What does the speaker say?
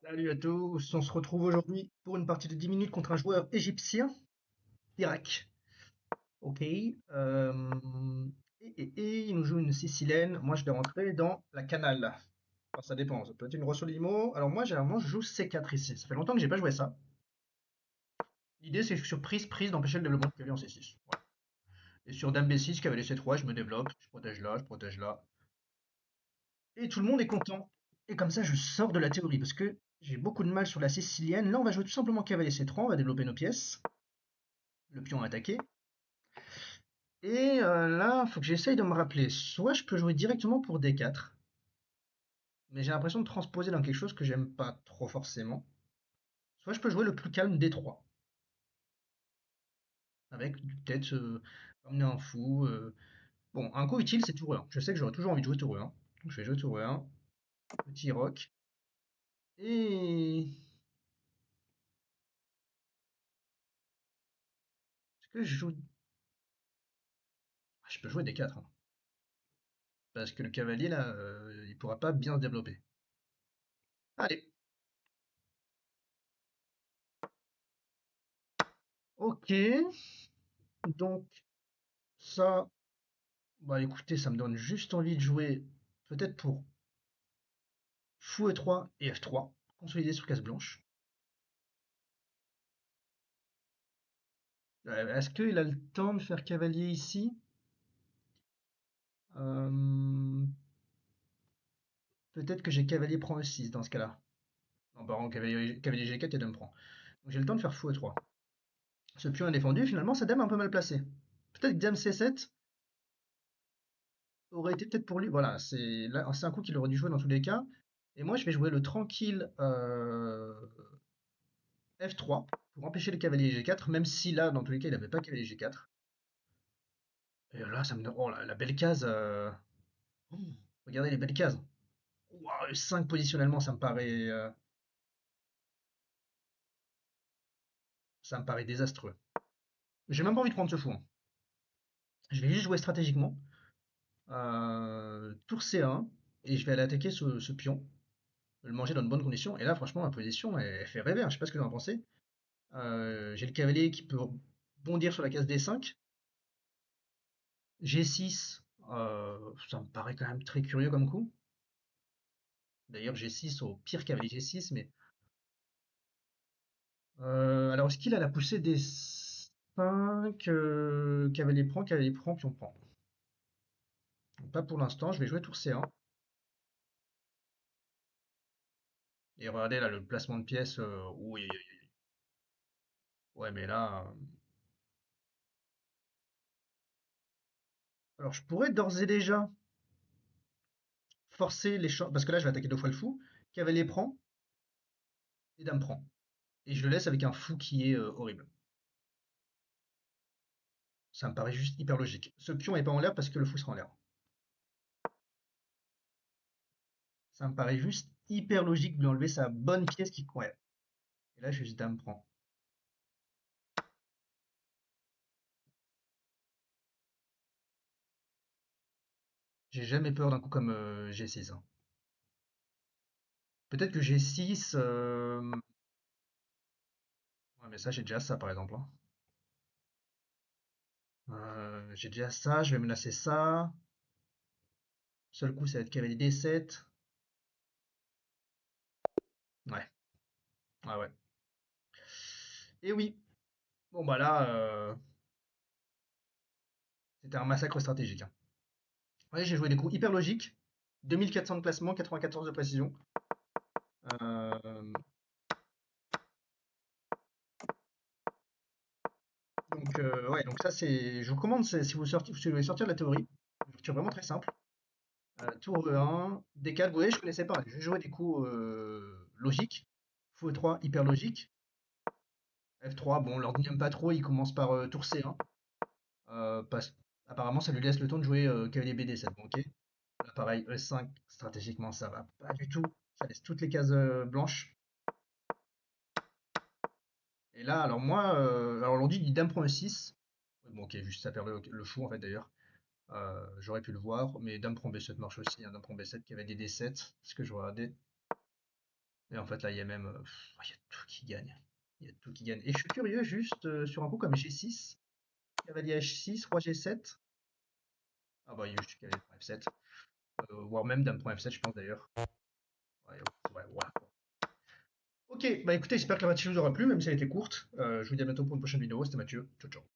Salut à tous, on se retrouve aujourd'hui pour une partie de 10 minutes contre un joueur égyptien d'Irak. Ok. Il nous joue une sicilienne. Moi, je vais rentrer dans la canale. Enfin, ça dépend. Ça peut être une Rosso Limo. Alors, moi, généralement, je joue C4 ici. Ça fait longtemps que j'ai pas joué ça. L'idée, c'est sur prise d'empêcher le développement de cavalier en C6. Voilà. Et sur Dame B6, cavalier C3, je me développe. Je protège là, je protège là. Et tout le monde est content. Et comme ça, je sors de la théorie parce que j'ai beaucoup de mal sur la sicilienne. Là, on va jouer tout simplement cavalier C3. On va développer nos pièces. Le pion attaqué. Et là, faut que j'essaye de me rappeler. Soit je peux jouer directement pour D4, mais j'ai l'impression de transposer dans quelque chose que j'aime pas trop forcément. Soit je peux jouer le plus calme D3, avec peut-être emmener un fou. Bon, un coup utile, c'est tour E1. Je sais que j'aurais toujours envie de jouer tour E1. Donc je vais jouer tour E1, petit rock. Et... Est-ce que je joue... Ah, je peux jouer D4, hein. Parce que le cavalier, là, il pourra pas bien se développer. Allez, ok. Donc ça, bah écoutez, ça me donne juste envie de jouer peut-être pour fou E3 et F3, consolidé sur case blanche. Est-ce qu'il a le temps de faire cavalier ici? Euh, Peut-être que j'ai cavalier prend E6 dans ce cas-là. Non, par contre, cavalier G4 et dame prend. Donc j'ai le temps de faire fou E3. Ce pion est défendu, finalement, sa dame est un peu mal placée. Peut-être que dame C7 aurait été peut-être pour lui. Voilà, c'est un coup qu'il aurait dû jouer dans tous les cas. Et moi, je vais jouer le tranquille F3 pour empêcher le cavalier G4, même si là, dans tous les cas, il n'avait pas cavalier G4. Et là, ça me donne. Oh, la belle case. Oh, regardez les belles cases. Ouah, 5 positionnellement, ça me paraît désastreux. J'ai même pas envie de prendre ce fou, hein. Je vais juste jouer stratégiquement. Tour C1, et je vais aller attaquer ce pion, le manger dans de bonnes conditions. Et là, franchement, ma position, elle fait rêver, hein. Je sais pas ce que vous en pensez. J'ai le cavalier qui peut bondir sur la case D5. G6, ça me paraît quand même très curieux comme coup. D'ailleurs, G6 au pire cavalier G6, mais alors, est-ce qu'il a la poussée des 5 cavalier prend, pion prend? Pas pour l'instant, je vais jouer tour C1. Et regardez là, le placement de pièces. Oui, oui, oui. Ouais, mais là. Alors, je pourrais d'ores et déjà forcer les champs. Parce que là, je vais attaquer deux fois le fou. Cavalier prend et dame prend. Et je le laisse avec un fou qui est horrible. Ça me paraît juste hyper logique. Ce pion est pas en l'air parce que le fou sera en l'air. Ça me paraît juste hyper logique de lui enlever sa bonne pièce qui. Ouais. Et là, je fais juste dame prend. J'ai jamais peur d'un coup comme G6, hein. Peut-être que G6. Ouais, mais ça, j'ai déjà ça par exemple, hein. J'ai déjà ça, je vais menacer ça. Seul coup, ça va être cavalier D7. Ouais, ouais, ouais. Et oui. Bon, bah là, c'était un massacre stratégique, hein. Ouais, j'ai joué des coups hyper logiques. 2400 de placement, 94 de précision. Euh, ouais, donc ça, c'est. Je vous recommande, si vous voulez sortir de la théorie, une lecture vraiment très simple. Tour E1, D4, vous voyez, je connaissais pas. Je jouais des coups logiques. Fou E3, hyper logique. F3, bon, l'ordi n'aime pas trop, il commence par tour C1. Apparemment, ça lui laisse le temps de jouer cavalier BD7. Bon, ok. Là, pareil, E5, stratégiquement, ça va pas du tout. Ça laisse toutes les cases blanches. Et là, alors moi, alors l'ordi dit dame prend E6. Ouais, bon, ok, juste ça perd le fou en fait d'ailleurs. J'aurais pu le voir, mais dame prend B7 marche aussi, hein. Dame prend B7, cavalier D7, ce que je regardais. Et en fait, là, il y a même. Il y a tout qui gagne. Il y a tout qui gagne. Et je suis curieux, juste sur un coup comme G6, cavalier H6, roi G7. Ah bah, il y a juste cavalier pour F7. Voire même dame pour F7, je pense d'ailleurs. Ouais, ouais, voilà. Ok, bah écoutez, j'espère que la partie vous aura plu, même si elle était courte. Je vous dis à bientôt pour une prochaine vidéo. C'était Mathieu. Ciao, ciao.